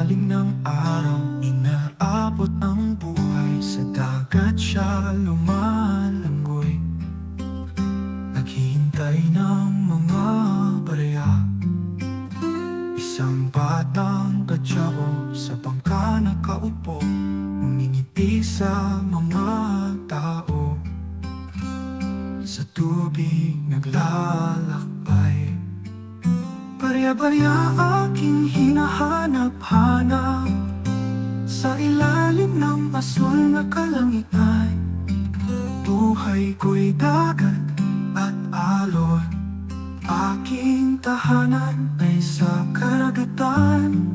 ilalim ng araw, inaabot ang buhay. Sa dagat siya lumalangoy, naghihintay ng mga barya. Isang batang katsao sa bangka nakaupo, umingiti sa mga tao. Sa tubig naglalakbay, barya-barya aking hinahanap-hanap. Sa ilalim ng asul na kalangitan, buhay ko'y dagat at alon. Aking tahanan ay sa karagatan.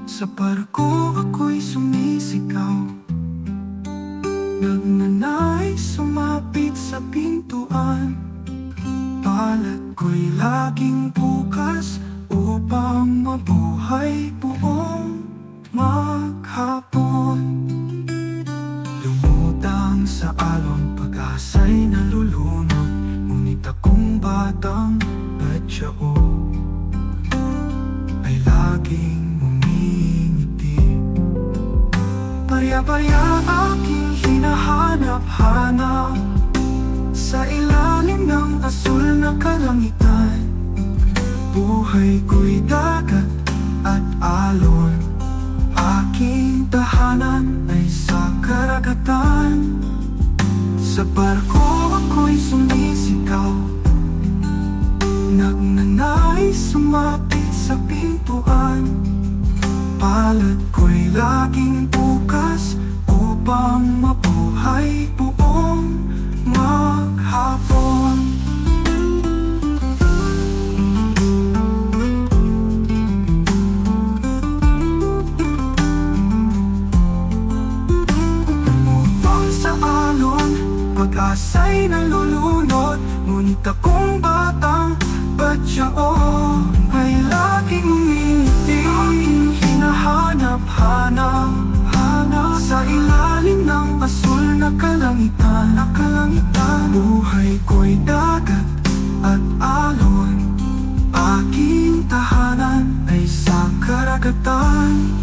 Sa barko ako'y sumisigaw, nagnanais sumapit sa pintuan. Palad ko'y laging bukas upang mabuhay buong maghapon. Lumutang sa alon, pag-asa'y nalulunod, ngunit akong batang batyao ay laging ngumingiti. Barya-barya aking hinahanap-hanap sa ilalim ng asul na kalangitan. Buhay ko'y dagat at alon, aking tahanan ay sa karagatan. Sa barko ako'y sumisigaw, nagnanais sumapit sa pintuan. Palad ko'y laging bukas upang mabuhay buong maghapon. Lumutang sa alon, pag-asa'y nalulunod, ngunit akong batang batyao ay laging umingiti. Aking hinahanap-hanap sa ilalim ng asul na kalangitan. Buhay ko'y dagat at alon, aking tahanan ay sa karagatan.